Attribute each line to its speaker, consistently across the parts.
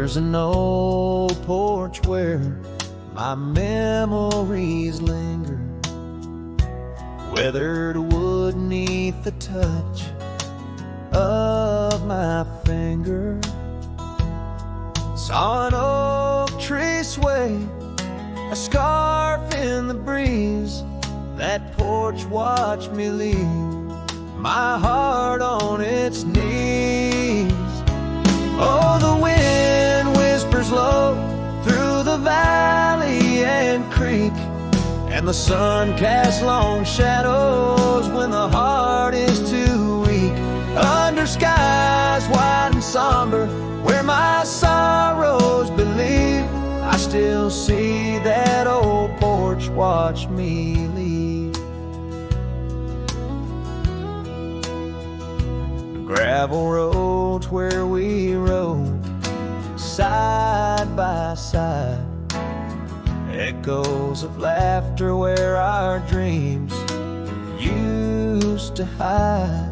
Speaker 1: There's an old porch where my memories linger, weathered wood neath the touch of my finger. Saw an oak tree sway, a scarf in the breeze. That porch watched me leave my heart on its knees. Oh, the wind whispers low through the valley and creek, and the sun casts long shadows when the heart is too weak. Under skies wide and somber, where my sorrows believe, I still see that old porch watch me leave. Gravel roads where we rode side by side, echoes of laughter where our dreams used to hide.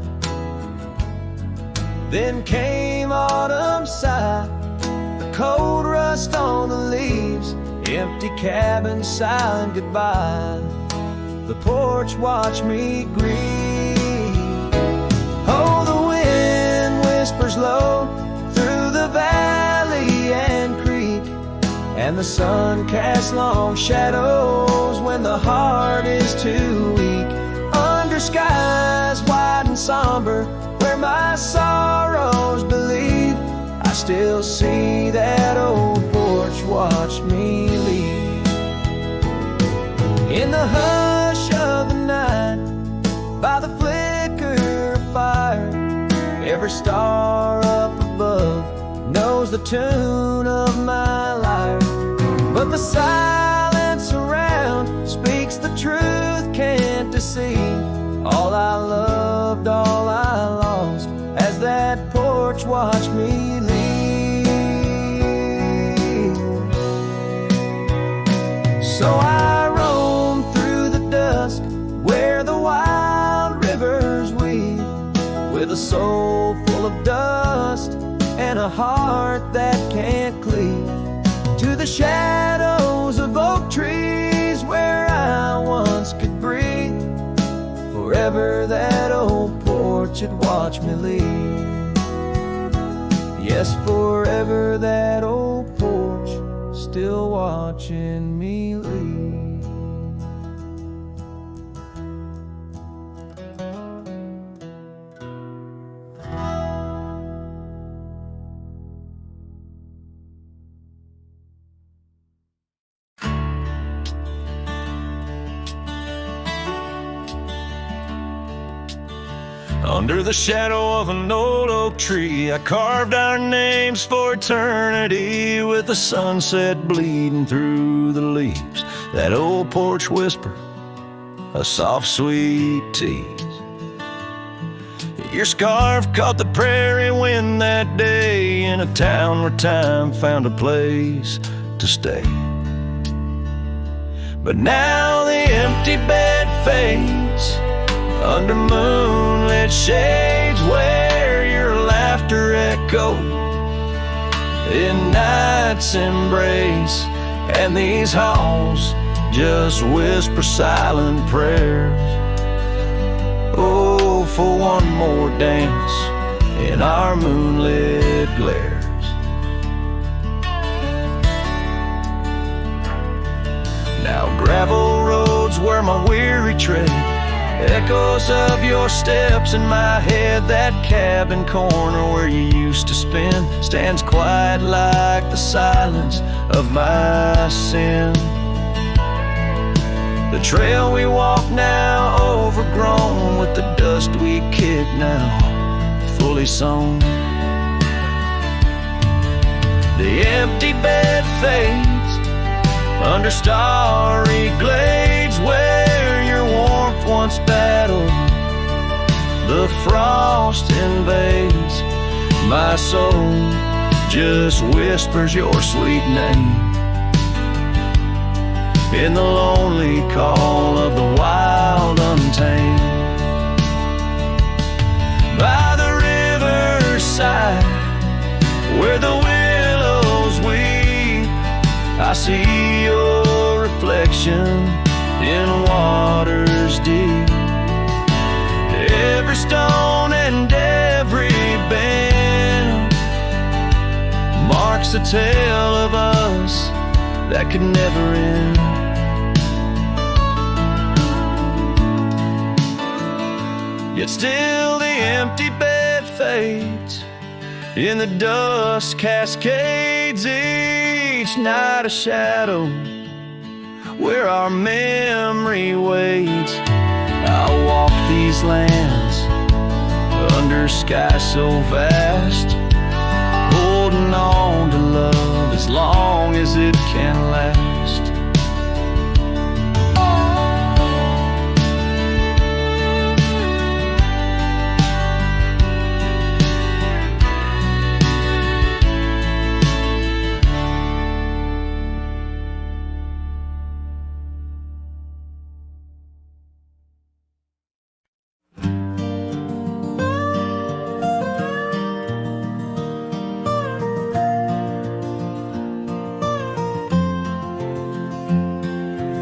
Speaker 1: Then came autumn sigh, the cold rust on the leaves, empty cabin silent goodbye. The porch watched me grieve. Oh, the wind whispers low through the valley and creek, and the sun casts long shadows when the heart is too weak. Under skies wide and somber, where my sorrows believe, I still see that old porch watch me leave. In the hush of the night, by the flicker of fire, every star up above knows the tune of my life. But the silence around speaks the truth, can't deceive. All I loved, all I lost, as that porch watched me leave. So I roam through the dusk where the wild rivers weave, with a soul full of dust and a heart that can't cleave, to the shadows of oak trees where I once could breathe. Forever that old porch had watched me leave. Yes, forever that old porch still watching me leave. Under the shadow of an old oak tree, I carved our names for eternity, with the sunset bleeding through the leaves. That old porch whisper, a soft sweet tease. Your scarf caught the prairie wind that day, in a town where time found a place to stay. But now the empty bed fades under moonlit shades, where your laughter echoed in night's embrace, and these halls just whisper silent prayers. Oh, for one more dance in our moonlit glares. Now gravel roads where my weary tread, echoes of your steps in my head. That cabin corner where you used to spend stands quiet like the silence of my sin. The trail we walk now overgrown, with the dust we kick now fully sown. The empty bed fades under starry glades, where your warmth once battled the frost invades. My soul just whispers your sweet name in the lonely call of the wild untamed. By the riverside, where the willows I see your reflection in waters deep. Every stone and every bend marks a tale of us that could never end. Yet still the empty bed fades, in the dust cascades each night a shadow where our memory waits. I'll walk these lands under sky so vast, holding on to love as long as it can last.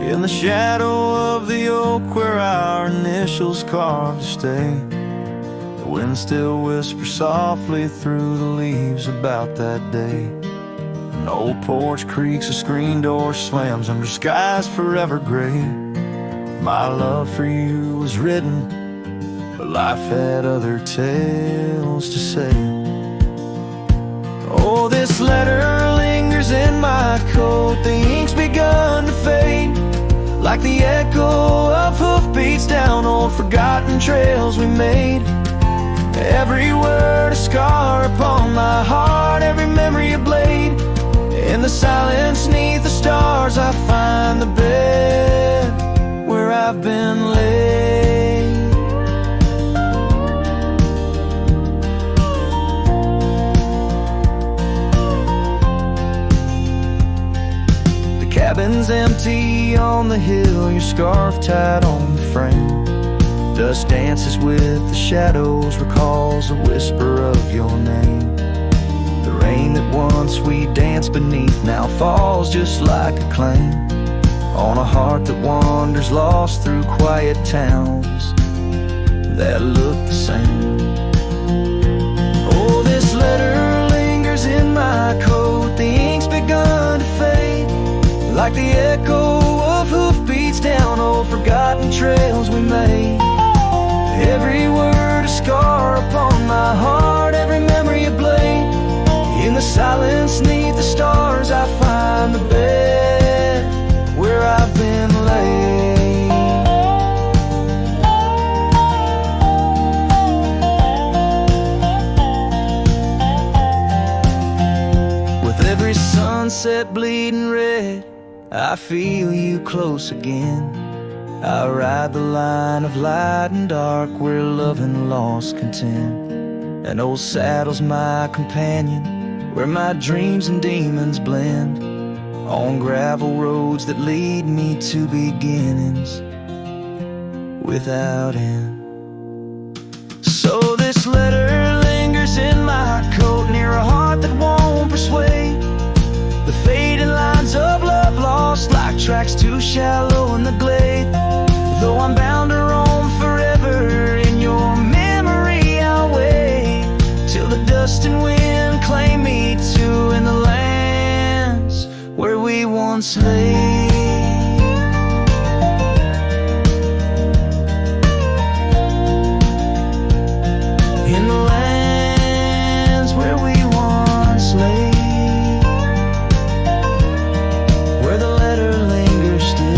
Speaker 1: In the shadow of the oak where our initials carved to stay, the wind still whispers softly through the leaves about that day. An old porch creaks, a screen door slams under skies forever gray. My love for you was written, but life had other tales to say. Oh, this letter lingers in my coat, the ink's begun to fade, like the echo of hoofbeats down old forgotten trails we made. Every word a scar upon my heart, every memory a blade. In the silence neath the stars I find the bed where I've been laid. The cabin's empty on the hill, your scarf tied on the frame. Dust dances with the shadows, recalls the whisper of your name. The rain that once we danced beneath now falls just like a claim on a heart that wanders lost through quiet towns that look the same. Oh, this letter lingers in my coat, the ink's begun to fade, like the echo of hoofbeats down old forgotten trails we made. Every word a scar upon my heart, every memory a blade. In the silence neath the stars I find the bed where I've been laid. With every sunset bleeding red, I feel you close again. I ride the line of light and dark where love and loss contend. An old saddle's my companion, where my dreams and demons blend, on gravel roads that lead me to beginnings without end. So this letter lingers in my coat, near a heart that won't persuade. The fading lines of love lost like tracks too shallow in the glade. Though I'm bound to roam forever in your memory, I'll wait till the dust and wind claim me too in the lands where we once lay. In the lands where we once lay, where the letter lingers still.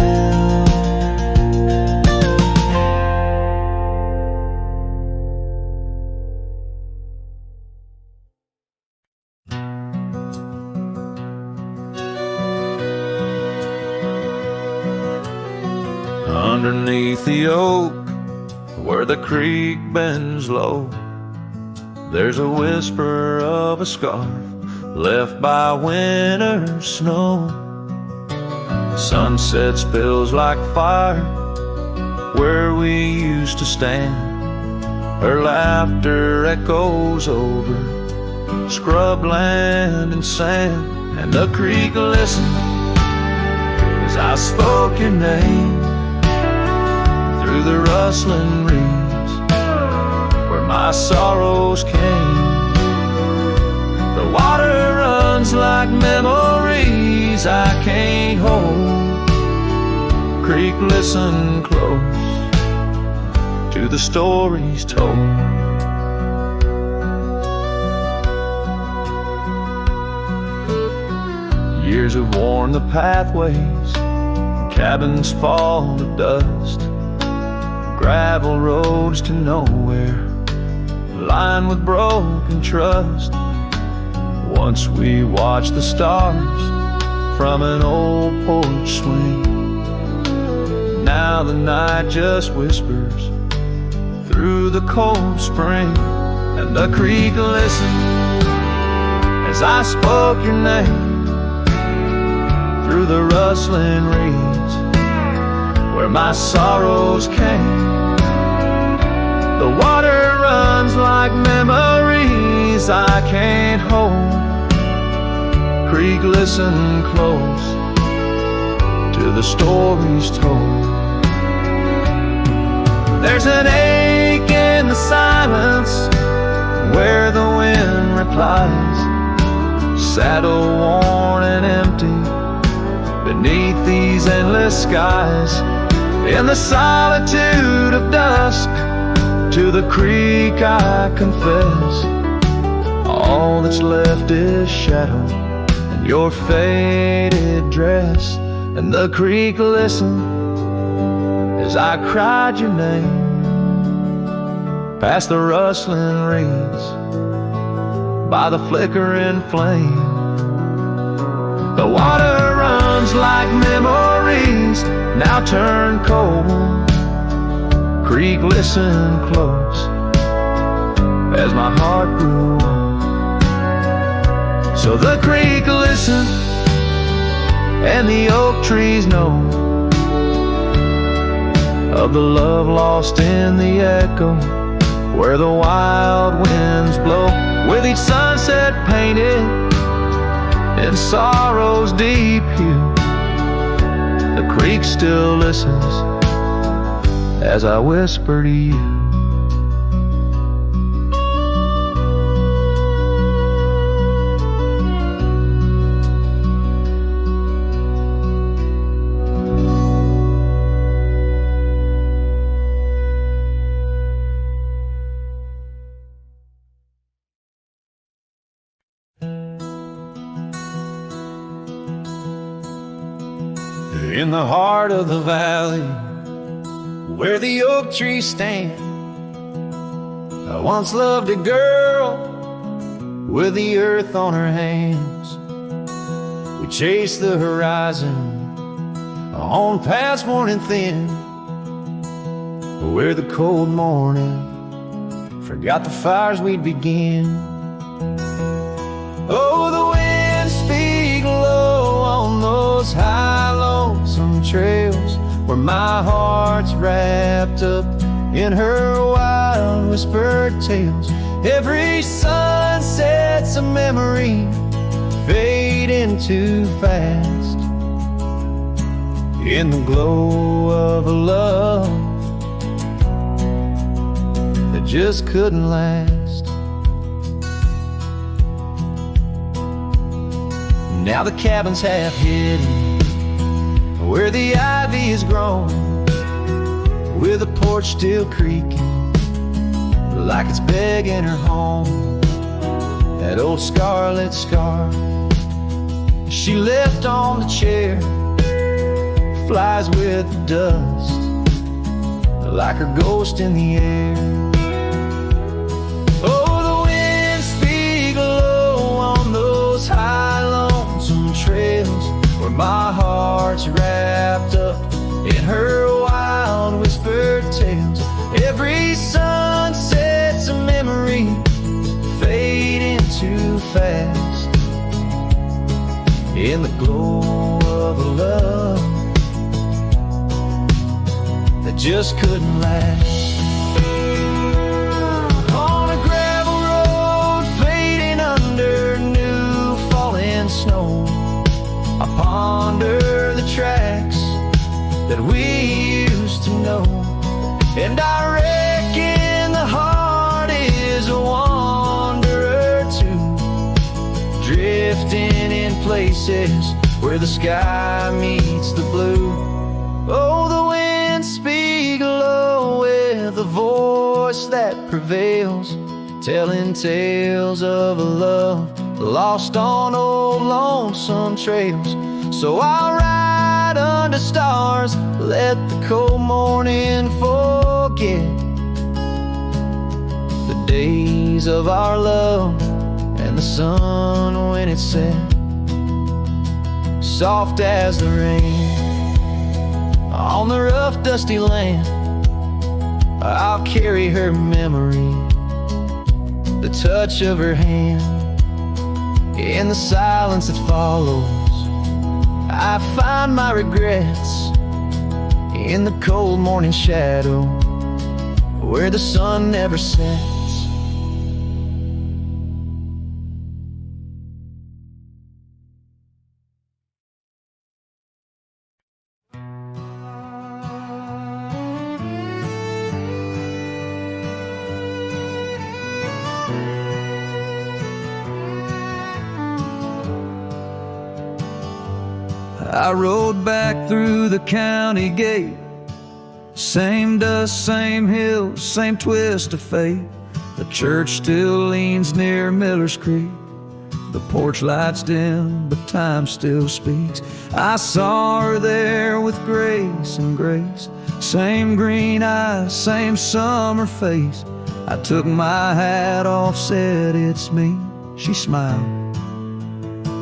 Speaker 1: Underneath the oak, where the creek bends low, there's a whisper of a scarf left by winter snow. Sunset spills like fire where we used to stand. Her laughter echoes over scrubland and sand, and the creek listens I spoke your name through the rustling reeds where my sorrows came. The water runs like memories I can't hold. Creek, listen close to the stories told. Years have worn the pathways, cabins fall to dust, gravel roads to nowhere, lined with broken trust. Once we watched the stars from an old porch swing. Now the night just whispers through the cold spring, and the creek listened as I spoke your name through the rustling reeds where my sorrows came. The water runs like memories I can't hold. Creek, listen close to the stories told. There's an ache in the silence where the wind replies, saddle worn and empty beneath these endless skies. In the solitude of dusk, to the creek I confess, all that's left is shadow and your faded dress. And the creek listened as I cried your name past the rustling reeds by the flickering flame. The water runs like memories now turn cold. Creek, listen close as my heart grew old. So the creek listened and the oak trees know of the love lost in the echo where the wild winds blow, with each sunset painted in sorrow's deep hue. The creek still listens as I whisper to you. In the heart of the valley where the oak trees stand, I once loved a girl with the earth on her hands. We chased the horizon on paths worn and thin, where the cold morning forgot the fires we'd begin. Oh, the winds speak low on those high lonesome trails where my heart's wrapped up in her wild whispered tales. Every sunset's a memory fading too fast in the glow of a love that just couldn't last. Now the cabin's half hidden where the ivy is grown, with the porch still creaking like it's begging her home. That old scarlet scarf she left on the chair flies with the dust like her ghost in the air. Oh, the winds speak low on those high lonesome trails where my heart's wrapped up in her wild whispered tales. Every sunset's a memory fading too fast in the glow of a love that just couldn't last. On a gravel road fading under new falling snow, I ponder the tracks that we used to know. And I reckon the heart is a wanderer too, drifting in places where the sky meets the blue. Oh, the wind speaks low with a voice that prevails, telling tales of a love lost on old lonesome trails. So I'll ride under stars, let the cold morning forget the days of our love and the sun when it set, soft as the rain on the rough dusty land. I'll carry her memory, the touch of her hand. In the silence that follows, I find my regrets in the cold morning shadow where the sun never sets. I rode back through the county gate, same dust, same hills, same twist of fate. The church still leans near Miller's Creek, the porch lights dim, but time still speaks. I saw her there with grace and grace, same green eyes, same summer face. I took my hat off, said it's me. She smiled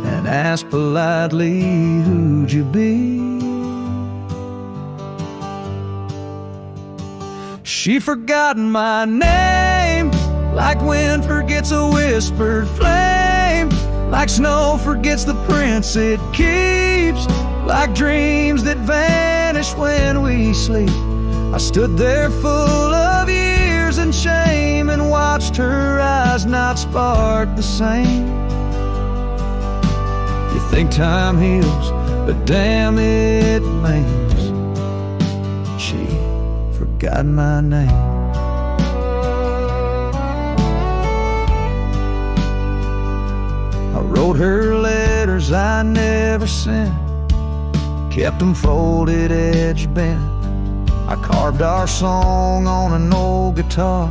Speaker 1: and asked politely, who'd you be? She forgotten my name, like wind forgets a whispered flame, like snow forgets the prints it keeps, like dreams that vanish when we sleep. I stood there full of years and shame and watched her eyes not spark the same. You think time heals, but damn it maims. She forgot my name. I wrote her letters I never sent, kept them folded, edge bent. I carved our song on an old guitar,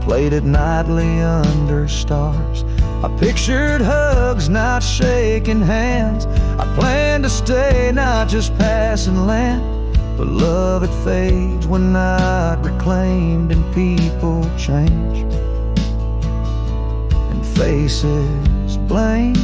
Speaker 1: played it nightly under stars. I pictured hugs, not shaking hands. I planned to stay, not just passing land. But love, it fades when not reclaimed, and people change, and faces blame.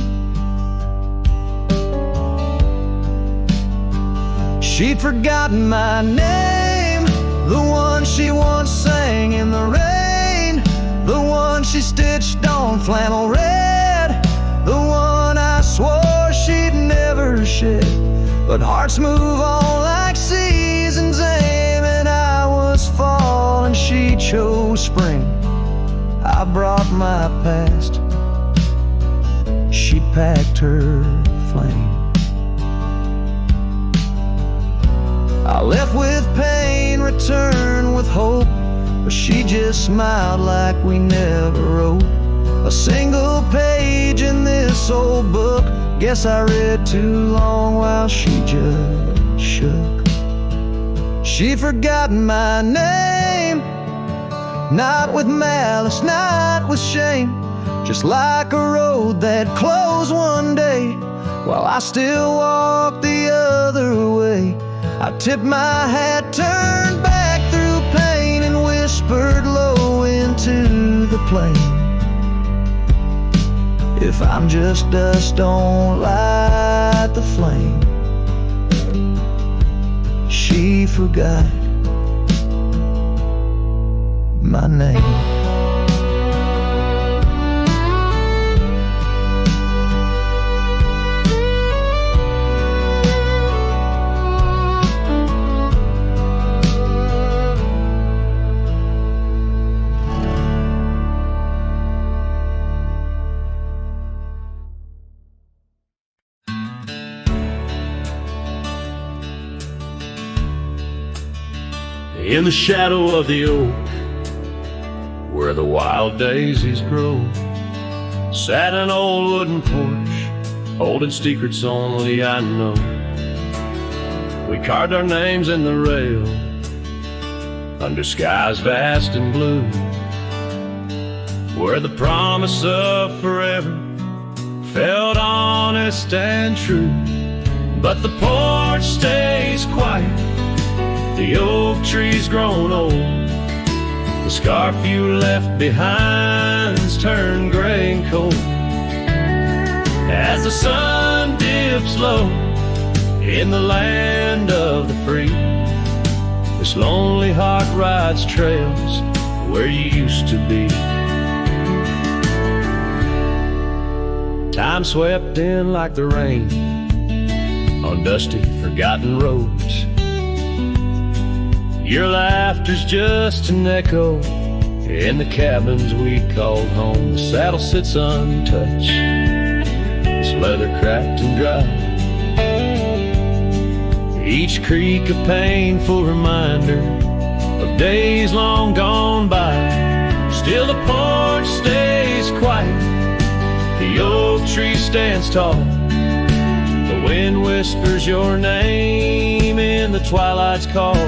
Speaker 1: She'd forgotten my name, the one she once sang in the rain, the one she stitched on flannel red, the one I swore she'd never shed. But hearts move on like seasons aim, and I was fall and she chose spring. I brought my past, she packed her flame. I left with pain, returned with hope, but she just smiled like we never wrote a single page in this old book. Guess I read too long while she just shook. She'd forgotten my name, not with malice, not with shame, just like a road that closed one day while I still walk the other way. I tipped my hat, turned back through pain, and whispered low into the plain. If I'm just dust, don't light the flame. She forgot my name.
Speaker 2: in the shadow of the oak, where the wild daisies grow, sat an old wooden porch, holding secrets only I know. We carved our names in the rail, under skies vast and blue, where the promise of forever felt honest and true. But the porch stays quiet, the oak tree's grown old, the scarf you left behind's turned gray and cold. As the sun dips low in the land of the free, this lonely heart rides trails where you used to be. Time swept in like the rain on dusty, forgotten roads. Your laughter's just an echo in the cabins we called home. The saddle sits untouched, its leather cracked and dry. Each creak a painful reminder of days long gone by. Still the porch stays quiet, the oak tree stands tall, the wind whispers your name in the twilight's call.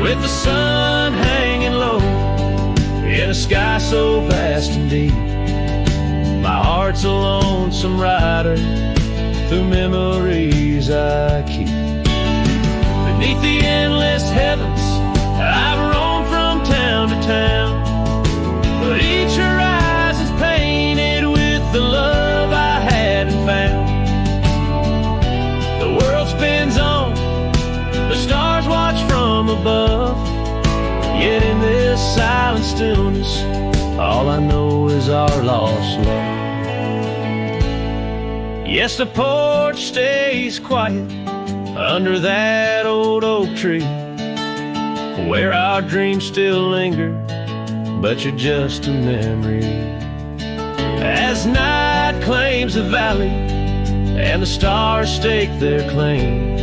Speaker 2: With the sun hanging low in a sky so vast and deep, my heart's a lonesome rider through memories I keep. Beneath the endless heavens I've roamed from town to town, but each horizon's painted with the love I hadn't found. The world spins on, the stars watch from above, yet in this silent stillness all I know is our lost love. Yes, the porch stays quiet under that old oak tree, where our dreams still linger, but you're just a memory. As night claims the valley and the stars stake their claim,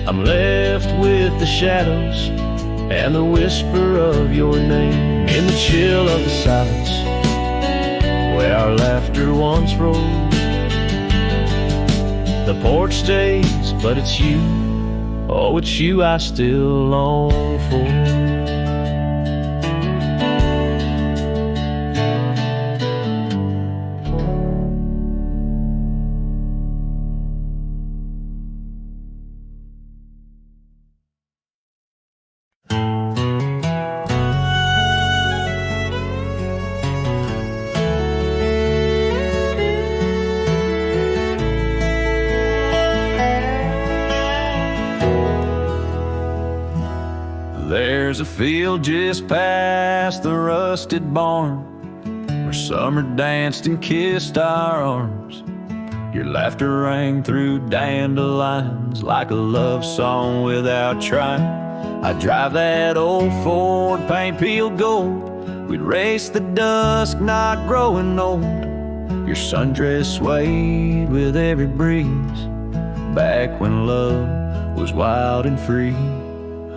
Speaker 2: I'm left with the shadows and the whisper of your name. In the chill of the silence where our laughter once rolled, the porch stays, but it's you, oh, it's you I still long for. There's a field just past the rusted barn where summer danced and kissed our arms. Your laughter rang through dandelions like a love song without trying. I'd drive that old Ford, paint peeled gold. We'd race the dusk, not growing old. Your sundress swayed with every breeze, back when love was wild and free.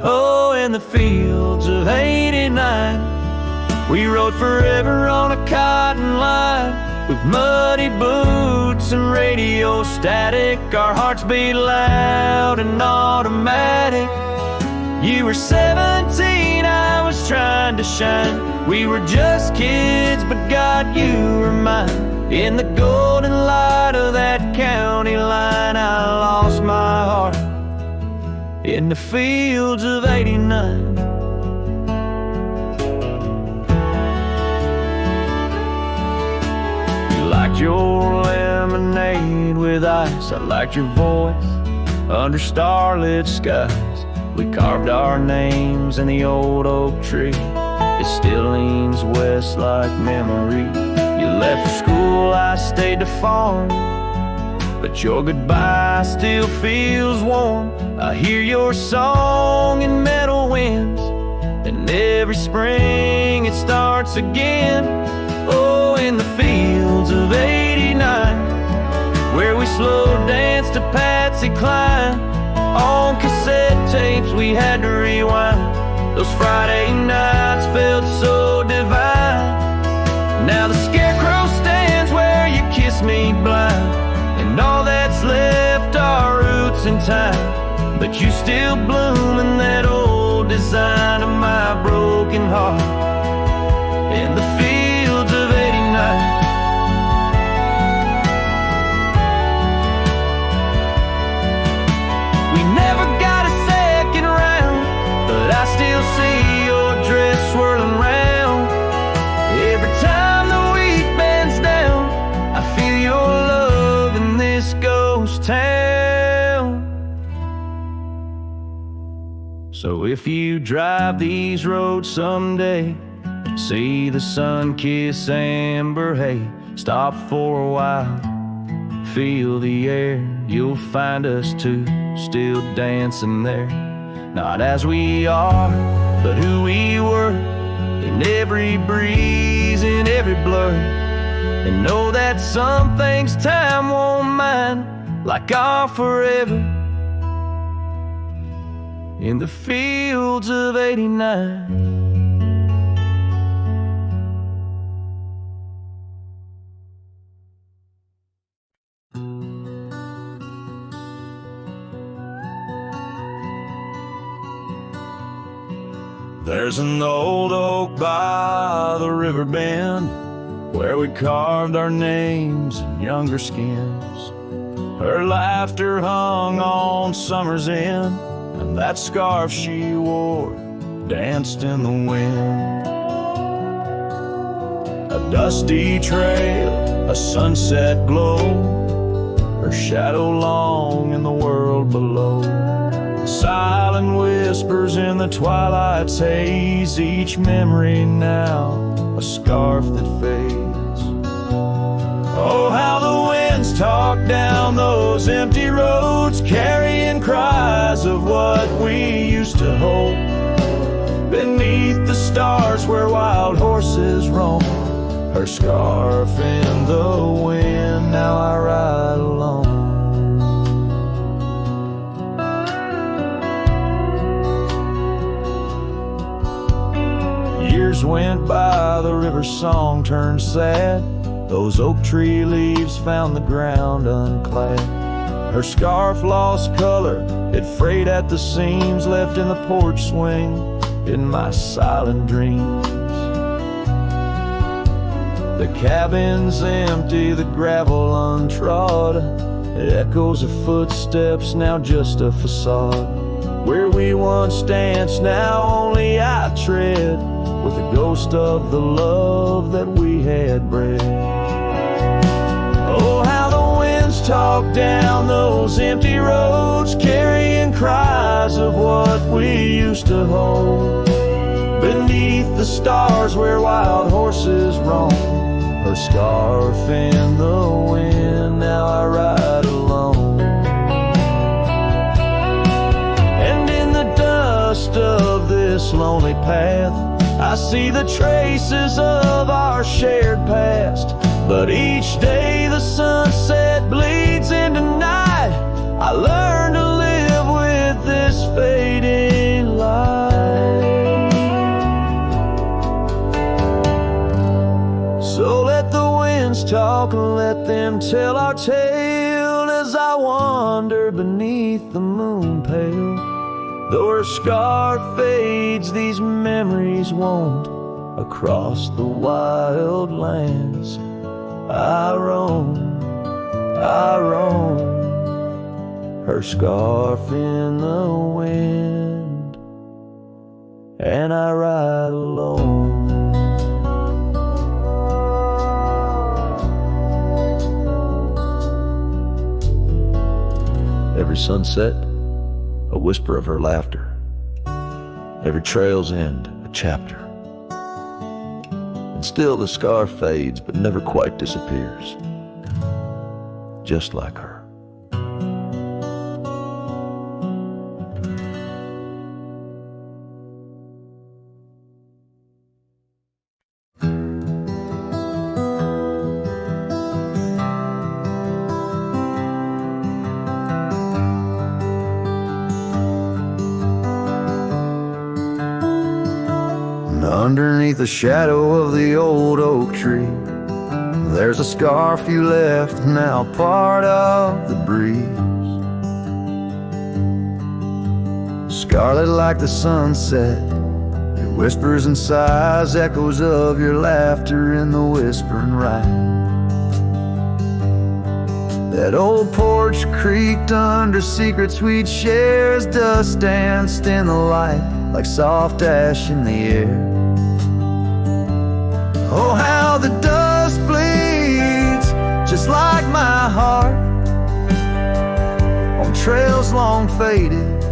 Speaker 2: Oh, in the fields of '89, we rode forever on a cotton line, with muddy boots and radio static. Our hearts beat loud and automatic. You were 17, I was trying to shine. We were just kids, but God, you were mine. In the golden light of that county line, I lost my heart in the fields of '89. You liked your lemonade with ice, I liked your voice under starlit skies. We carved our names in the old oak tree, it still leans west like memory. You left for school, I stayed to farm, but your goodbye still feels warm. I hear your song in meadow winds, and every spring it starts again. Oh, in the fields of '89, where we slow danced to Patsy Cline,
Speaker 1: On cassette tapes we had to rewind. Those Friday nights felt so divine. Now the scarecrow stands where you kiss me blind, and all that's left are roots in time. But you still bloom in that old design of my broken heart in the fields of '89. We never got a second round, but I still see your dress swirling round. Every time the wheat bends down, I feel your love in this ghost town. So if you drive these roads someday, see the sun-kissed amber hay, stop for a while, feel the air. You'll find us two still dancing there, not as we are, but who we were, in every breeze, in every blur. And know that some things time won't mind, like our forever in the fields of '89.
Speaker 2: There's an old oak by the river bend where we carved our names in younger skins. Her laughter hung on summer's end, and that scarf she wore danced in the wind. A dusty trail, a sunset glow, her shadow long in the world below. Silent whispers in the twilight's haze, each memory now a scarf that fades. Oh, how the winds talk down those empty roads, carrying cries of what we used to hold. Beneath the stars where wild horses roam, her scarf in the wind, now I ride alone. Years went by, the river song turned sad. Those oak tree leaves found the ground unclad. Her scarf lost color, it frayed at the seams, left in the porch swing in my silent dreams. The cabin's empty, the gravel untrod, echoes of footsteps, now just a facade. Where we once danced, now only I tread, with the ghost of the love that we had bred. Oh, how the winds talk down those empty roads, carrying cries of what we used to hold. Beneath the stars where wild horses roam, her scarf in the wind, now I ride alone. And in the dust of this lonely path, I see the traces of our shared past. But each day the sunset bleeds into night, I learn to live with this fading light. So let the winds talk and let them tell our tale as I wander beneath the moon pale. Though her scarf fades, these memories won't. Across the wild lands I roam, her scarf in the wind, and I ride alone. Every sunset, a whisper of her laughter. Every trail's end, a chapter. And still the scar fades, but never quite disappears. Just like her.
Speaker 1: Underneath the shadow of the old oak tree, there's a scarf you left, now part of the breeze. Scarlet like the sunset, it whispers and sighs, echoes of your laughter in the whispering ride. That old porch creaked under secrets we'd share as dust danced in the light like soft ash in the air. Oh, how the dust bleeds just like my heart on trails long faded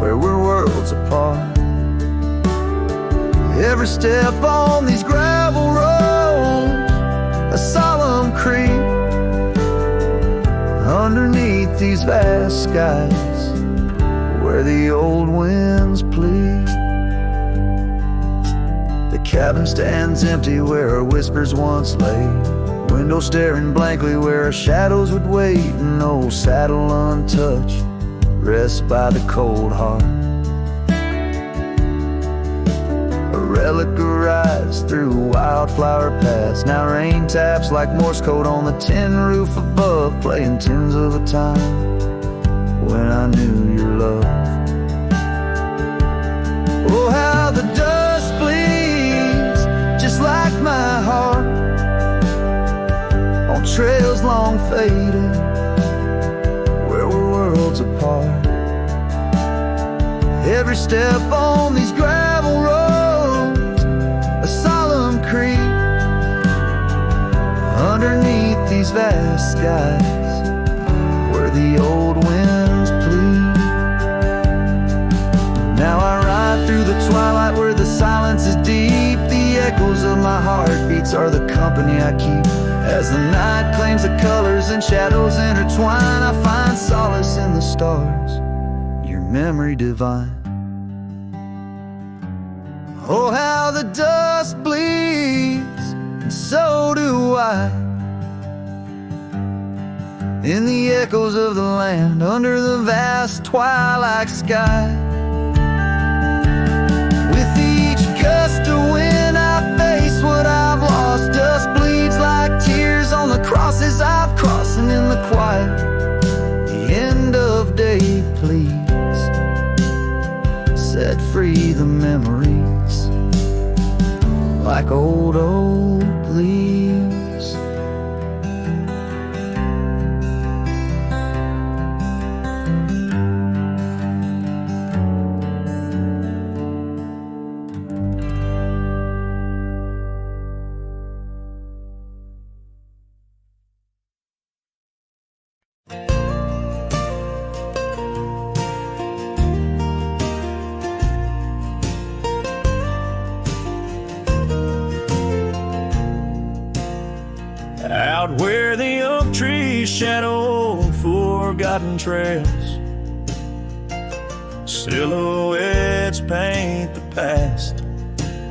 Speaker 1: where we're worlds apart. Every step on these gravel roads, a solemn creep underneath these vast skies where the old winds plead. The cabin stands empty where our whispers once lay, window staring blankly where our shadows would wait. An old saddle untouched rests by the cold heart. A relic arrives through wildflower paths. Now rain taps like Morse code on the tin roof above, playing tunes of a time when I knew your love. Oh, how the dust bleeds just like my heart on trails long faded where we're worlds apart. Every step on these gravel roads, a solemn creep underneath these vast skies where the old winds plead. Now I ride through the twilight where the silence is deep. The echoes of my heartbeats are the company I keep. As the night claims the colors and shadows intertwine, I find solace in the stars, your memory divine. Oh, how the dust bleeds, and so do I, in the echoes of the land under the vast twilight sky. With each gust of wind I face what I've lost. Dust bleeds like tears on the crosses I've crossed, and in the quiet, the end of day please set free the memories like old leaves.
Speaker 2: Out where the oak trees shadow forgotten trails, silhouettes paint the past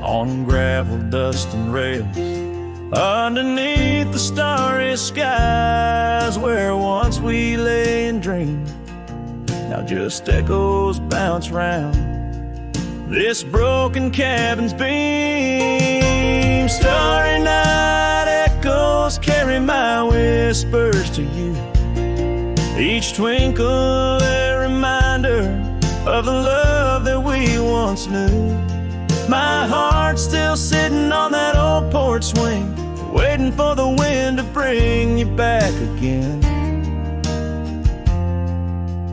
Speaker 2: on gravel, dust, and rails. Underneath the starry skies where once we lay and dreamed, now just echoes bounce round this broken cabin's beam. Starry night echoes carry my whispers to you, each twinkle a reminder of the love that we once knew. My heart's still sitting on that old porch swing, waiting for the wind to bring you back again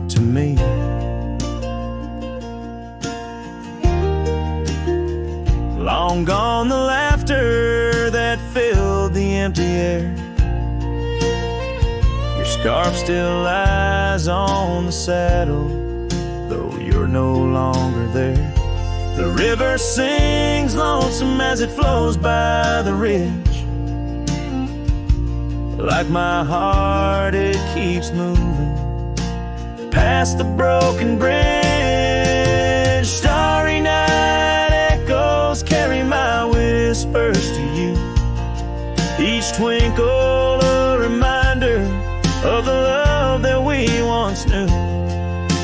Speaker 2: to me. Long gone the laughter that filled the empty air. Your scarf still lies on the saddle, though you're no longer there. The river sings lonesome as it flows by the ridge. Like my heart, it keeps moving past the broken bridge. Starry night echoes carry my whispers to you, each twinkle a reminder of the love that we once knew.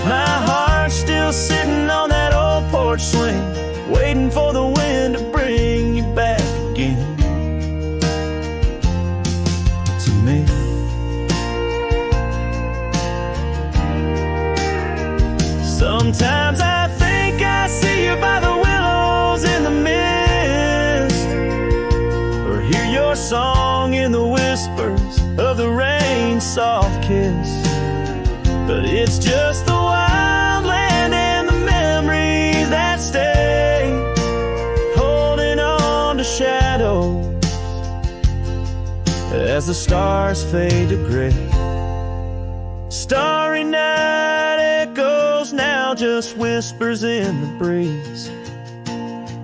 Speaker 2: My heart's still sitting on that old porch swing, waiting for the
Speaker 1: Sometimes I think I see you by the willows in the mist, or hear your song in the whispers of the rain's soft kiss. But it's just the wild land and the memories that stay, holding on to shadows as the stars fade to gray. Starry night echoes now, just whispers in the breeze,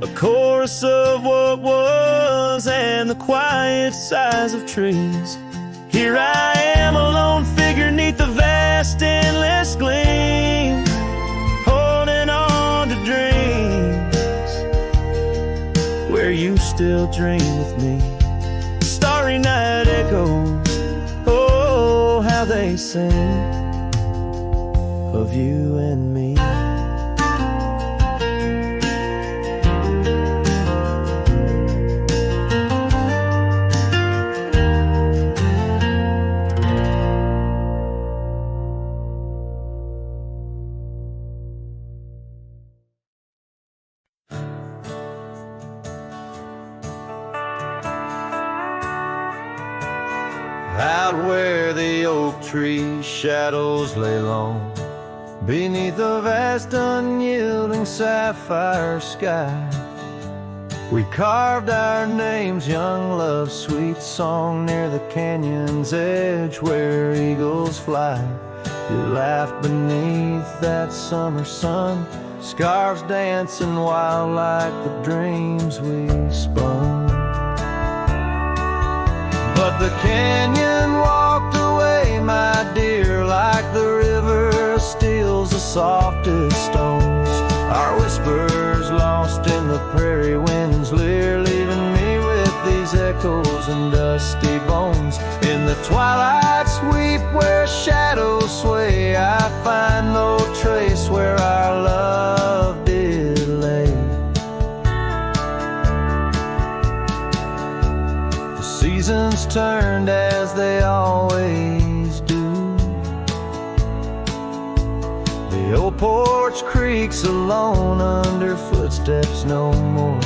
Speaker 1: a chorus of what was and the quiet sighs of trees. Here I am, a lone figure neath the vast endless gleam, holding on to dreams where you still dream with me. Starry night echoes, oh, how they sing of you and me. Out where the oak tree shadows lay long, beneath a vast unyielding sapphire sky, we carved our names, young love's sweet song, near the canyon's edge where eagles fly. You laughed beneath that summer sun, scarves dancing wild like the dreams we spun. But the canyon walked away, my dear, like the river steals the softest stones. Our whispers lost in the prairie wind's leer, leaving me with these echoes and dusty bones. In the twilight sweep where shadows sway, I find no trace where our love did lay. Seasons turned as they always do. The old porch creaks alone under footsteps no more,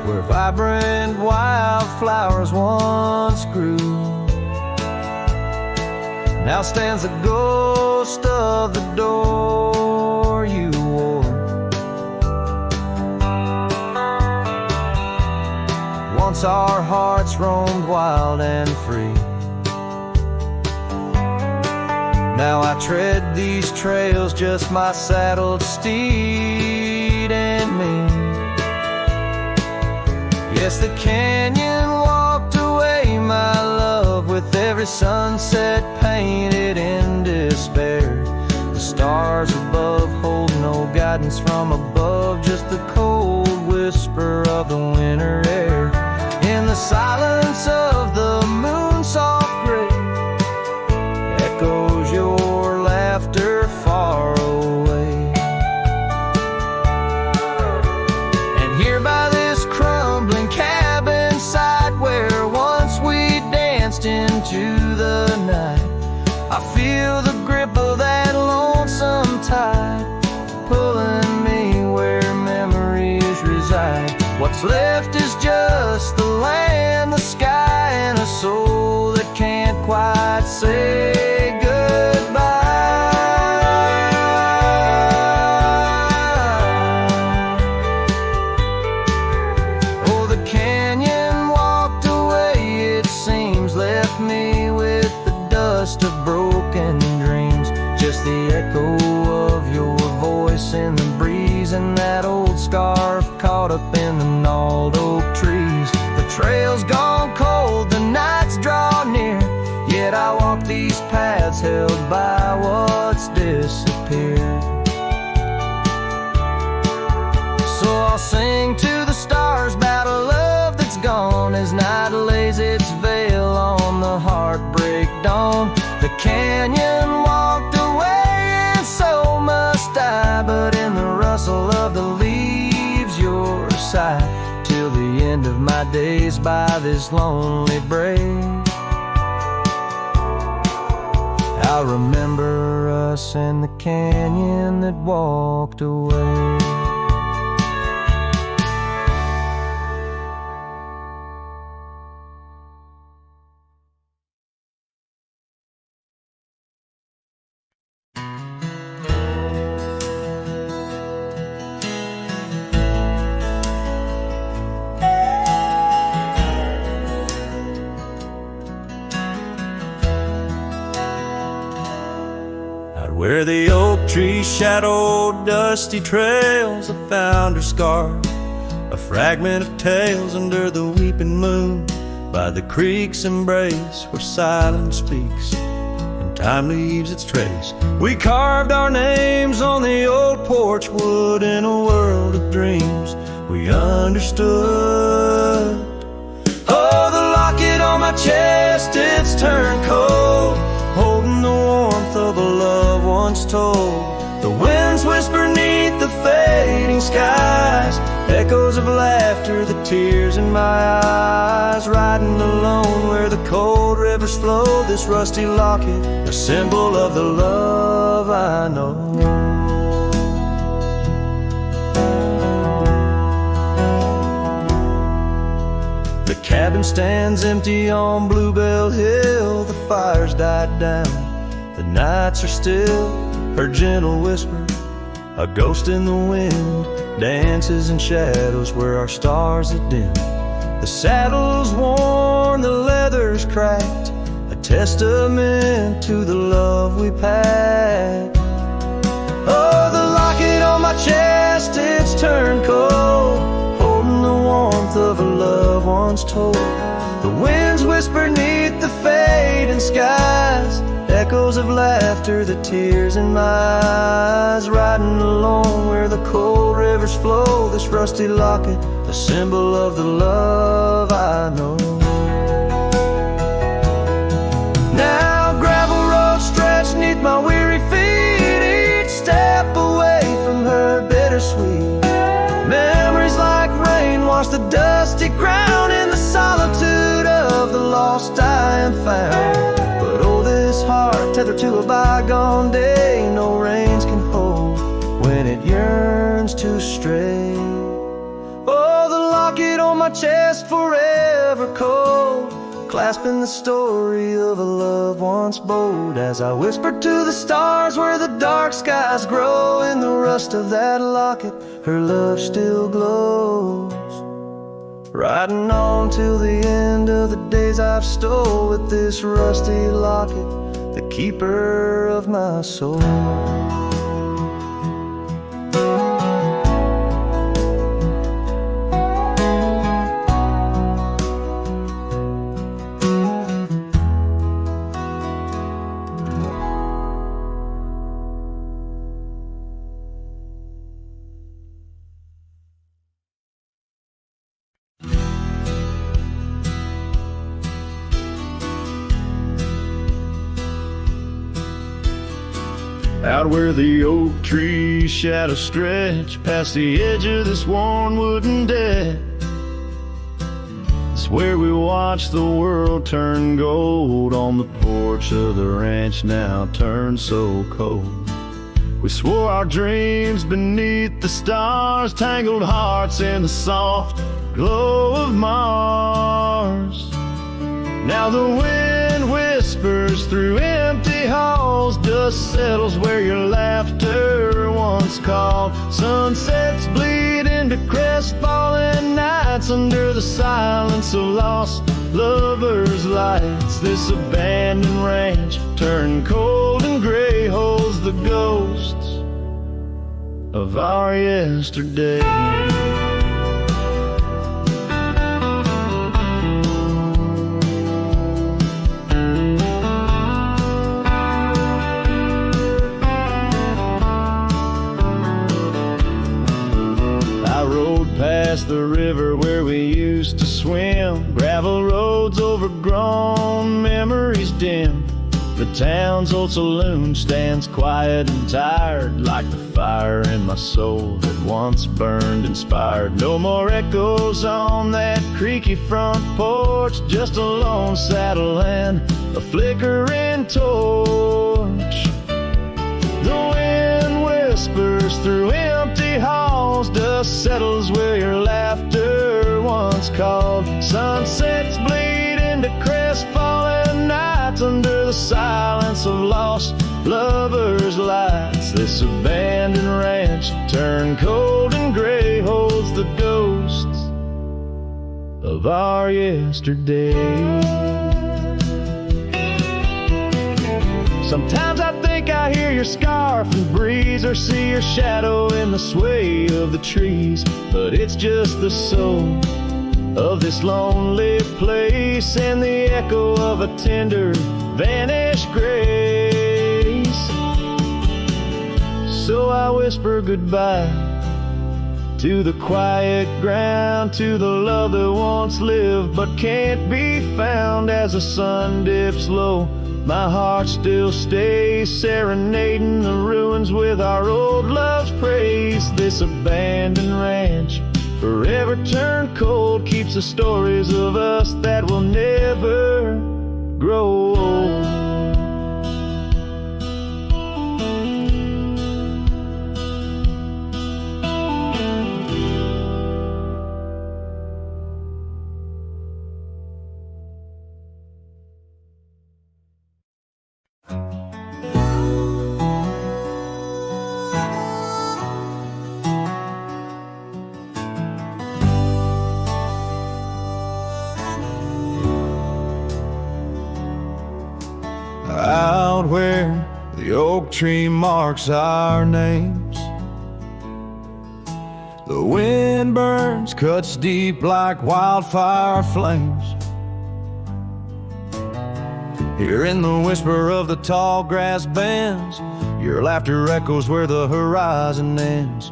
Speaker 1: where vibrant wildflowers once grew. Now stands the ghost of the door you wore. Once our hearts roamed wild and free. Now I tread these trails, just my saddled steed and me. Yes, the canyon walked away, my love, with every sunset painted in despair. The stars above hold no guidance from above, just the cold whisper of the winter air. In the silence of the moon's soft gray, echoes your laughter far away. And here by this crumbling cabin site, where once we danced into the night, I feel the grip of that lonesome tide, pulling me where memories reside. What's left is just the land, the sky, and a soul that can't quite say goodbye. Oh, the canyon walked away, it seems, left me with the dust of broken dreams, just the echo of your voice in the breeze, and that old scarf caught up in the gnarled oak trees. The trail's gone cold, the nights draw near, yet I walk these paths held by what's disappeared. So I'll sing to the stars about a love that's gone, as night lays its veil on the heartbreak dawn. The canyon walked away, and so must I, but in the rustle of the leaves, your sight, till the end of my days by this lonely brave. I'll remember and the canyon that walked away.
Speaker 2: Where the oak tree shadowed dusty trails, I found her scarf, a fragment of tales under the weeping moon, by the creek's embrace where silence speaks and time leaves its trace. We carved our names on the old porch wood in a world of dreams we understood. Oh, the locket on my chest, it's turned cold, holding the warmth of a love once told. The winds whisper neath the fading skies, echoes of laughter, the tears in my eyes. Riding alone where the cold rivers flow, this rusty locket, a symbol of the love I know. The cabin stands empty on Bluebell Hill, the fire's died down, the nights are still. Her gentle whisper, a ghost in the wind, dances in shadows where our stars are dim. The saddle's worn, the leather's cracked, a testament to the love we packed. Oh, the locket on my chest, it's turned cold, holding the warmth of a love once told. The winds whisper neath the fading skies, echoes of laughter, the tears in my eyes. Riding alone where the cold rivers flow, this rusty locket, a symbol of the love I know. Now gravel roads stretch neath my weary feet, each step away from her bittersweet. Memories like rain wash the dusty ground in the solitude of the lost I am found. But oh, this heart tethered to a bygone day, no reins can hold when it yearns to stray. Oh, the locket on my chest forever cold, clasping the story of a love once bold. As I whisper to the stars where the dark skies grow, in the rust of that locket her love still glows. Riding on till the end of the days I've stole, with this rusty locket, the keeper of my soul. Out where the oak tree shadows stretch past the edge of this worn wooden deck, it's where we watch the world turn gold on the porch of the ranch now turned so cold. We swore our dreams beneath the stars, tangled hearts in the soft glow of Mars. Now the wind whispers through empty halls, dust settles where your laughter once called. Sunsets bleed into crestfallen nights under the silence of lost lovers' lights. This abandoned ranch turned cold and gray holds the ghosts of our yesterday. Past the river where we used to swim, gravel roads overgrown, memories dim. The town's old saloon stands quiet and tired, like the fire in my soul that once burned inspired. No more echoes on that creaky front porch, just a lone saddle and a flickering torch. The
Speaker 1: halls, dust settles where your laughter once called. Sunsets bleed into crestfallen nights under the silence of lost lovers' lights. This abandoned ranch, turned cold and gray, holds the ghosts of our yesterday. Sometimes I think I hear your scarf and breeze, or see your shadow in the sway of the trees. But it's just the soul of this lonely place, and the echo of a tender vanished grace. So I whisper goodbye to the quiet ground, to the love that once lived but can't be found. As the sun dips low, my heart still stays, serenading the ruins with our old love's praise. This abandoned ranch, forever turned cold, keeps the stories of us that will never grow old. Out where the oak tree marks our names, the wind burns, cuts deep like wildfire flames. Hearing the whisper of the tall grass bends, your laughter echoes where the horizon ends.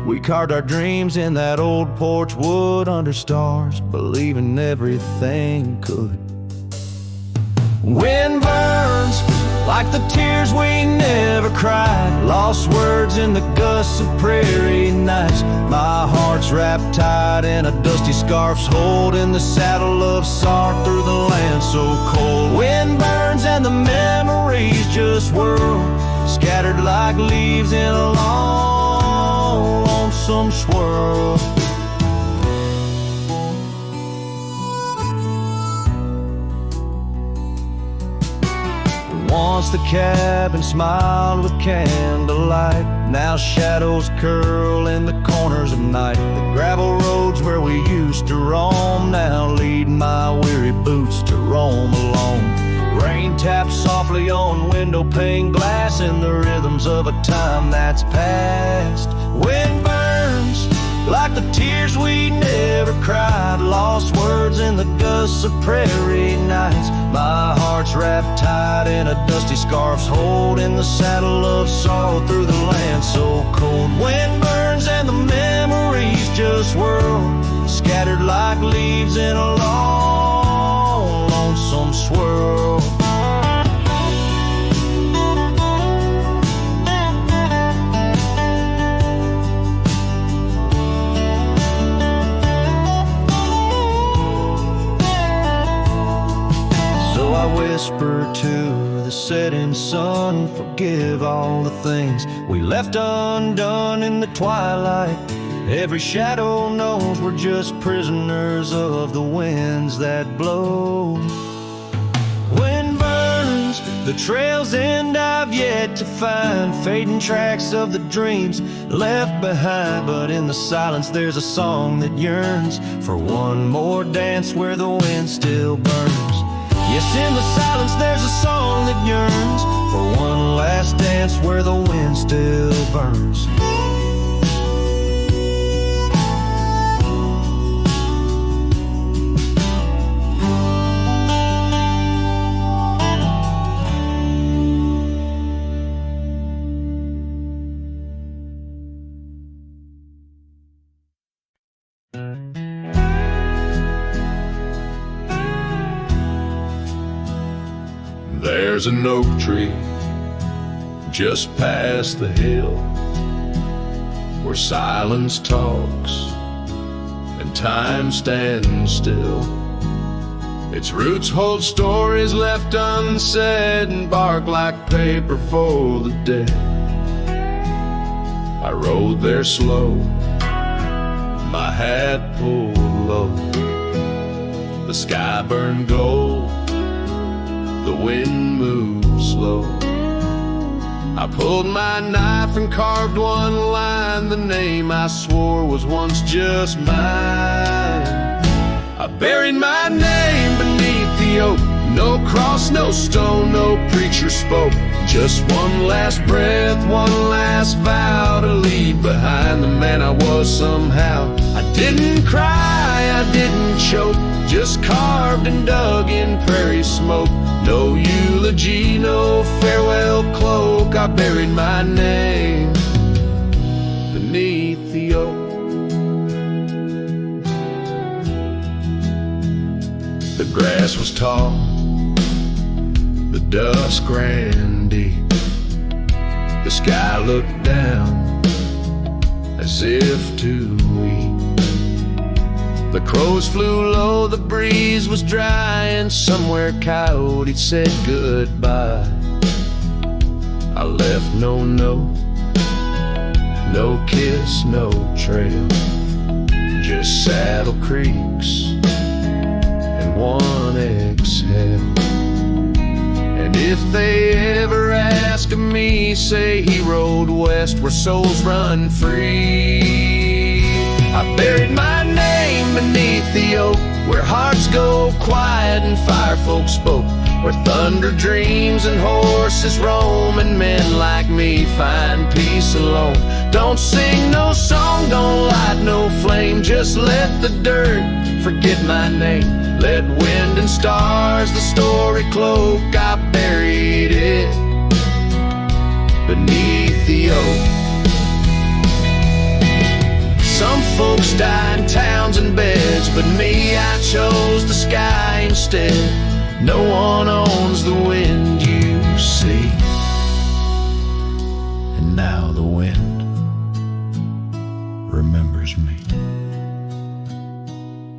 Speaker 1: We carved our dreams in that old porch wood under stars, believing everything could. Wind burns like the tears we never cried, lost words in the gusts of prairie nights. My heart's wrapped tight in a dusty scarf's hold, in the saddle of sorrow through the land so cold. Wind burns and the memories just whirl, scattered like leaves in a long, lonesome swirl. Once the cabin smiled with candlelight, now shadows curl in the corners of night. The gravel roads where we used to roam now lead my weary boots to roam alone. Rain taps softly on window pane glass in the rhythms of a time that's past. Wind burns like the tears we never cried, lost words in the gusts of prairie nights. My heart's wrapped tight in a dusty scarf's hold, in the saddle of sorrow through the land so cold. Wind burns and the memories just whirl, scattered like leaves in a long, lonesome swirl. I whisper to the setting sun, forgive all the things we left undone in the twilight. Every shadow knows we're just prisoners of the winds that blow. Wind burns, the trail's end I've yet to find, fading tracks of the dreams left behind. But in the silence there's a song that yearns for one more dance where the wind still burns. Yes, in the silence there's a song that yearns for one last dance where the wind still burns.
Speaker 2: There's an oak tree just past the hill where silence talks and time stands still. Its roots hold stories left unsaid and bark like paper for the dead. I rode there slow, my hat pulled low. The sky burned gold, the wind moved slow. I pulled my knife and carved one line, the name I swore was once just mine. I buried my name beneath the oak. No cross, no stone, no preacher spoke. Just one last breath, one last vow to leave behind the man I was somehow. I didn't cry, I didn't choke, just carved and dug in prairie smoke. No eulogy, no farewell cloak. I buried my name beneath the oak. The grass was tall, the dusk ran deep. The sky looked down as if to weep. The crows flew low, the breeze was dry, and somewhere coyote said goodbye. I left no note, no kiss, no trail, just saddle creaks and one exhale. And if they ever ask of me, say he rode west where souls run free. I buried my name beneath the oak, where hearts go quiet and fire folk spoke, where thunder dreams and horses roam, and men like me find peace alone. Don't sing no song, don't light no flame, just let the dirt forget my name. Let wind and stars the story cloak. I buried it beneath the oak. Some folks die in towns and beds, but me, I chose the sky instead. No one owns the wind you see, and now the wind remembers me.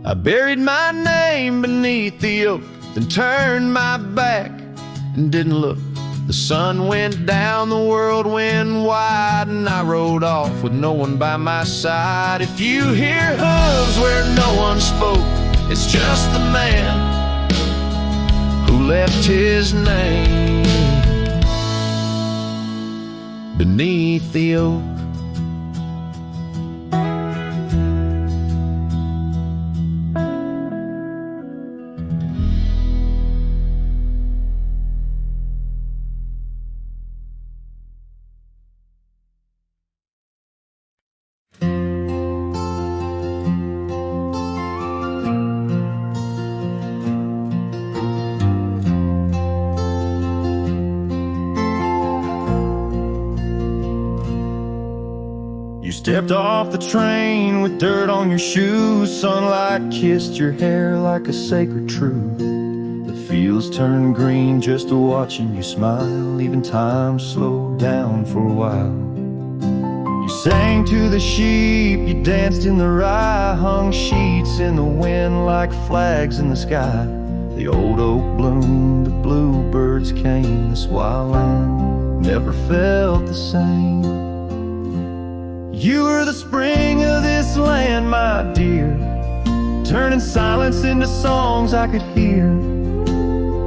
Speaker 2: I buried my name beneath the oak, then turned my back and didn't look. The sun went down, the world went wide, and I rode off with no one by my side. If you hear hooves where no one spoke, it's just the man who left his name beneath the oak.
Speaker 1: You stepped off the train with dirt on your shoes. Sunlight kissed your hair like a sacred truth. The fields turned green just watching you smile. Even time slowed down for a while. You sang to the sheep, you danced in the rye, hung sheets in the wind like flags in the sky. The old oak bloomed, the bluebirds came. This wild land never felt the same. You were the spring of this land, my dear, turning silence into songs I could hear.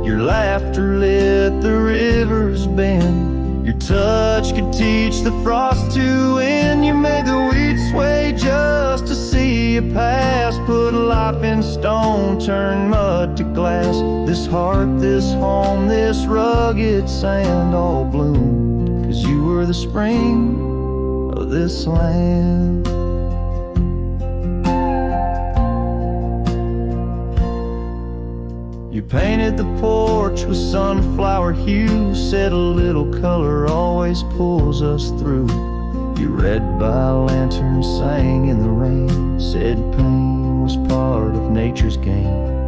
Speaker 1: Your laughter lit the river's bend. Your touch could teach the frost to end. You made the wheat sway just to see you pass. Put life in stone, turn mud to glass. This heart, this home, this rugged sand all bloomed 'cause you were the spring of this land. You painted the porch with sunflower hue, said a little color always pulls us through. You read by lanterns, sang in the rain, said pain was part of nature's game.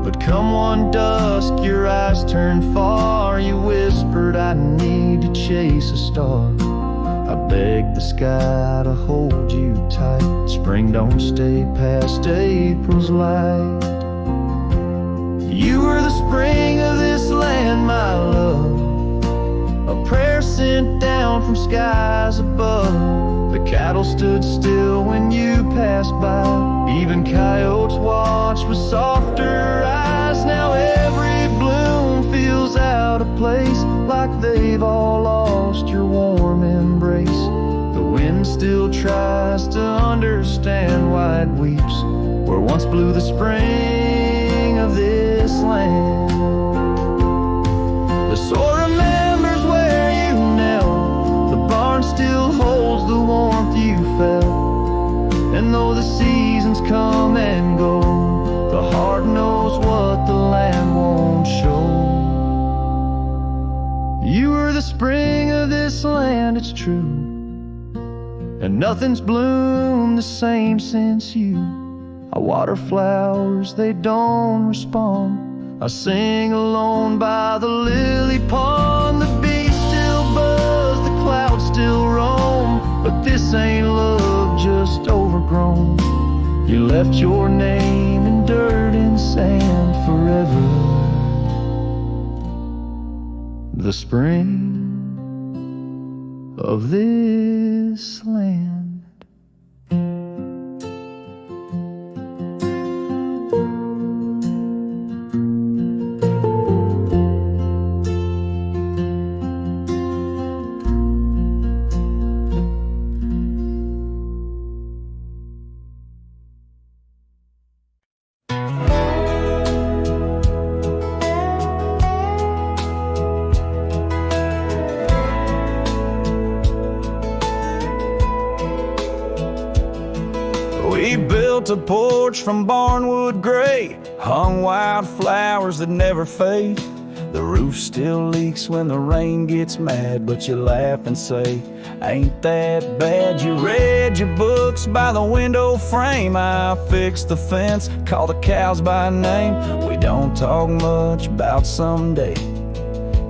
Speaker 1: But come one dusk, your eyes turned far. You whispered, I need to chase a star. I begged the sky to hold you tight. Spring don't stay past April's light. You were the spring of this land, my love, a prayer sent down from skies above. cattle stood still when you passed by. Even coyotes watched with softer eyes. Now every bloom feels out of place, like they've all lost your warm embrace. The wind still tries to understand why it weeps where once blew the spring of this land. The soil remembers where you knelt. The barn still holds the warmth you felt. And though the seasons come and go, the heart knows what the land won't show. You were the spring of this land, it's true, and nothing's bloomed the same since you. I water flowers, they don't respond. I sing alone by the lily pond. The bees still buzz, the clouds still roam, but this ain't love just overgrown. You left your name in dirt and sand forever. The spring of this land.
Speaker 2: We built a porch from barnwood gray, hung wildflowers that never fade. The roof still leaks when the rain gets mad, but you laugh and say, ain't that bad? You read your books by the window frame. I fixed the fence, called the cows by name. We don't talk much about someday,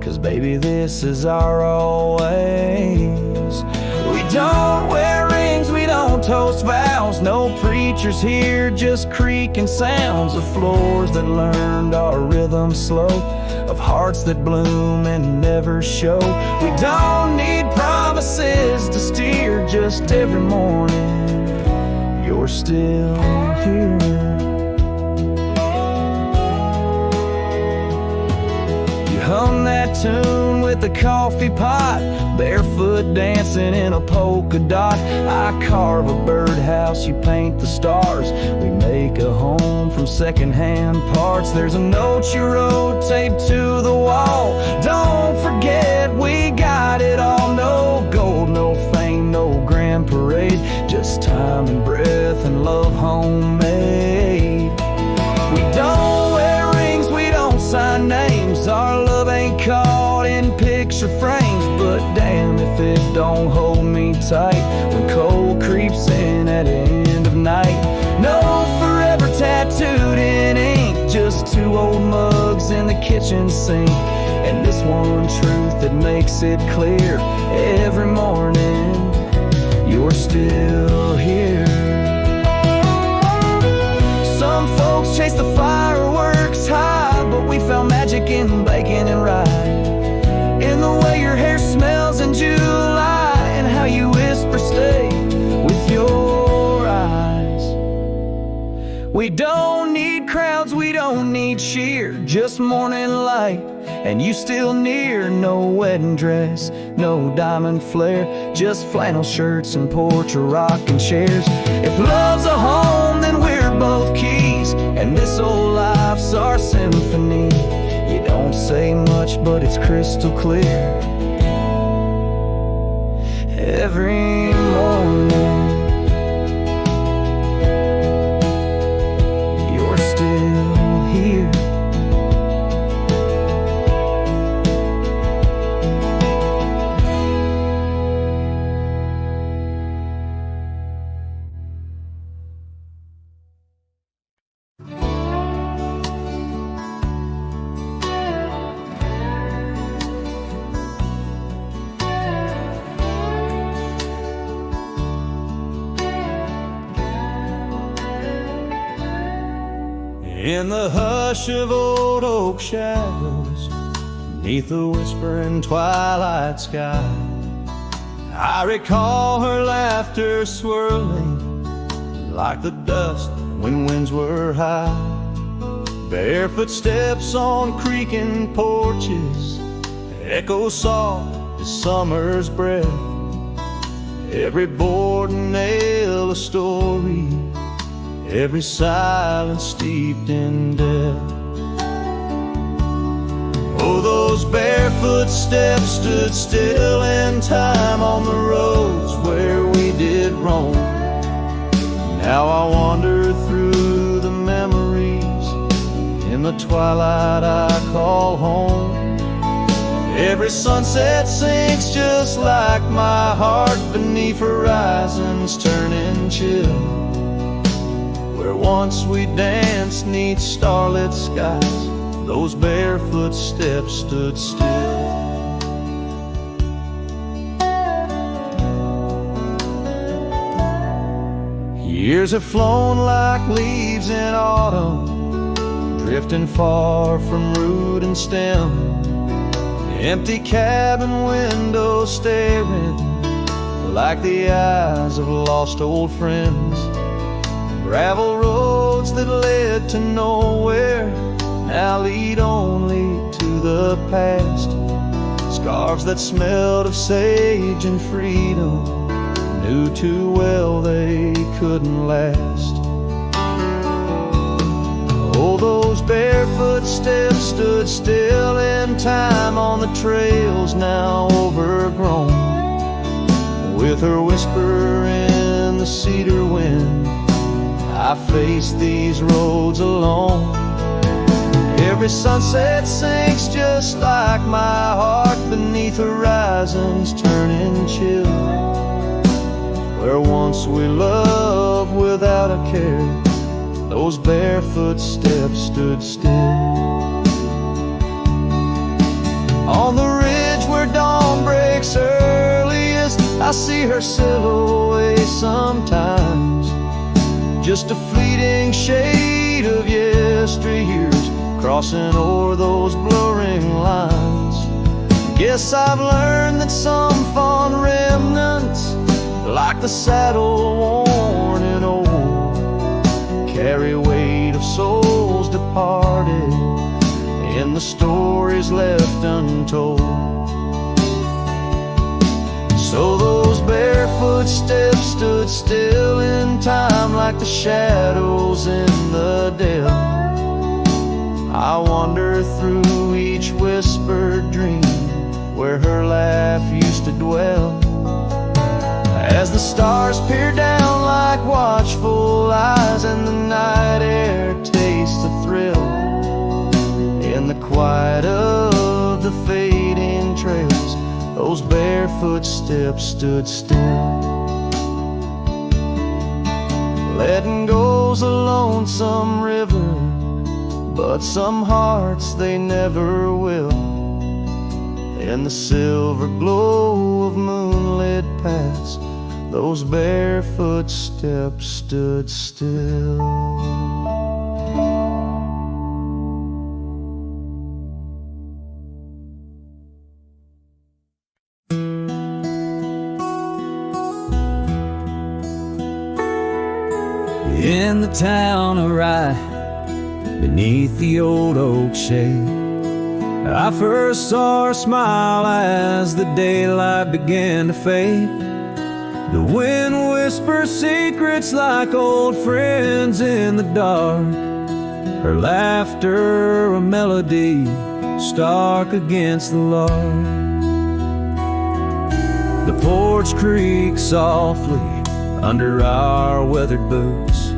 Speaker 2: 'cause baby, this is our always. We don't wear rings, we don't toast vows. No preachers here, just creaking sounds of floors that learned our rhythm slow, of hearts that bloom and never show. We don't need promises to steer, just every morning you're still here. Hum that tune with the coffee pot, barefoot dancing in a polka dot. I carve a birdhouse, you paint the stars. We make a home from secondhand parts. There's a note you wrote taped to the wall. Don't forget we got it all. No gold, no fame, no grand parade, just time and breath and love homemade. We don't wear rings, we don't sign names. Our love ain't caught in picture frames, but damn if it don't hold me tight when cold creeps in at the end of night. No forever tattooed in ink, just two old mugs in the kitchen sink, and this one truth that makes it clear every morning you're still here. Some folks chase the fireworks high, but we found magic in bacon and rye, in the way your hair smells in July, and how you whisper stay with your eyes. We don't need crowds, we don't need cheer, just morning light and you still near. No wedding dress, no diamond flare, just flannel shirts and porch or rocking chairs. If love's a home, then we're both keys, and this old life's our symphony. You don't say much, but it's crystal clear every morning you're still here.
Speaker 1: In the hush of old oak shadows, 'neath the whispering twilight sky, I recall her laughter swirling like the dust when winds were high. Barefoot steps on creaking porches echo soft as summer's breath. Every board and nail a story, every silence steeped in death. Oh, those barefoot steps stood still in time on the roads where we did roam. Now I wander through the memories in the twilight I call home. Every sunset sinks just like my heart beneath horizons turning chill. Where once we danced 'neath starlit skies, those barefoot steps stood still. Years have flown like leaves in autumn, drifting far from root and stem. Empty cabin windows staring like the eyes of lost old friends. Gravel roads that led to nowhere now lead only to the past. Scarves that smelled of sage and freedom knew too well they couldn't last. Oh, those barefoot steps stood still in time on the trails now overgrown. With her whisper in the cedar wind, I face these roads alone. Every sunset sinks just like my heart beneath horizons turning chill. Where once we loved without a care, those barefoot steps stood still. On the ridge where dawn breaks earliest, I see her silhouette sometimes. Just a fleeting shade of yesteryears crossing o'er those blurring lines. Guess I've learned that some fond remnants, like the saddle worn and old, carry weight of souls departed in the stories left untold. So those barefoot steps stood still in time like the shadows in the dell. I wander through each whispered dream where her laugh used to dwell. As the stars peer down like watchful eyes and the night air tastes the thrill, in the quiet of the fading trails, those barefoot steps stood still. Letting go's a lonesome river, but some hearts they never will. In the silver glow of moonlit paths, those barefoot steps stood still.
Speaker 2: In the town of Rye, beneath the old oak shade, I first saw her smile as the daylight began to fade. The wind whispers secrets like old friends in the dark. Her laughter a melody stark against the lark. The porch creaks softly under our weathered boots,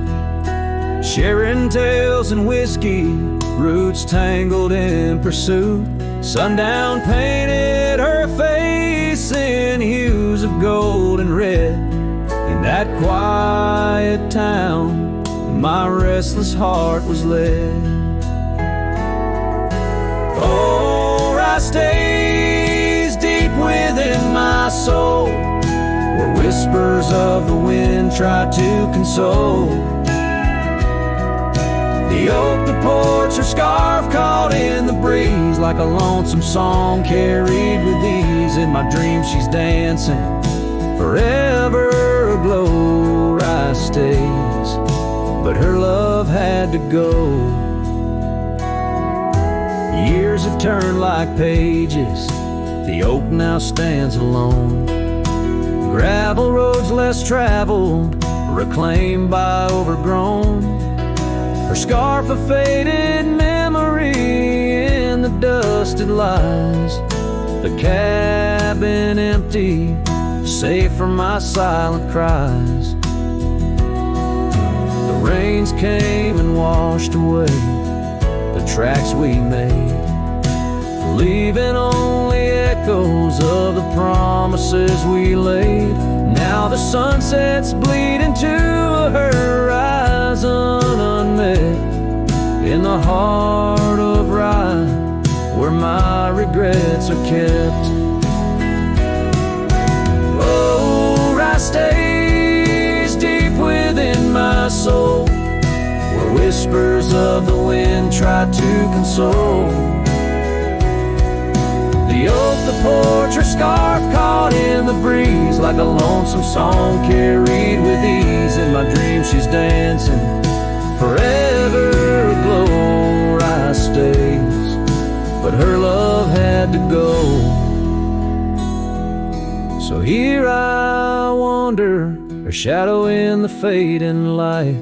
Speaker 2: sharing tales and whiskey, roots tangled in pursuit. Sundown painted her face in hues of gold and red. In that quiet town, my restless heart was led. Oh, I stays deep within my soul, where whispers of the wind try to console. The oak, the porch, her scarf caught in the breeze, like a lonesome song carried with ease. In my dreams she's dancing
Speaker 1: Forever aglow, rice stays, but her love had to go. Years have turned like pages, the oak now stands alone. Gravel roads less traveled, reclaimed by overgrown. Her scarf a faded memory in the dust it lies. The cabin empty, safe from my silent cries. The rains came and washed away the tracks we made, leaving only echoes of the promises we laid. Now the sunsets bleed into a horizon unmet in the heart of Rye, where my regrets are kept. Oh, Rye stays deep within my soul, where whispers of the wind try to console. The oak, the porch, her scarf caught in the breeze, like a lonesome song carried with ease. In my dreams she's dancing, forever aglow, Rye stays, but her love had to go. So here I wander, her shadow in the fading light,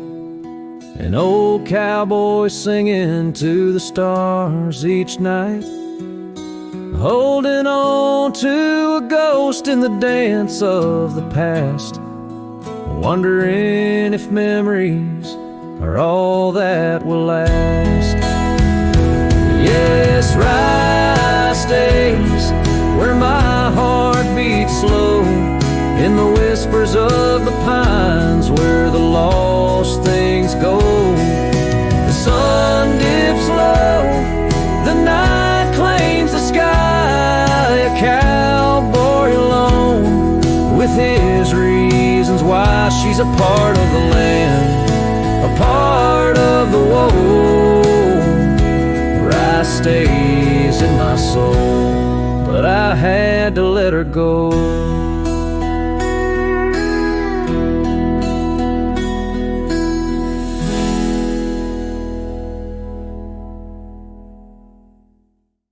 Speaker 1: an old cowboy singing to the stars each night, holding on to a ghost in the dance of the past, wondering if memories are all that will last. Yes, Rye stays where my heart beats slow, in the whispers of the pines where the lost things go. The sun dips low, the night claims the sky, a cowboy alone with his reasons why. She's a part of the land, a part of the woe. Rye stays in my soul, but I had to let her go.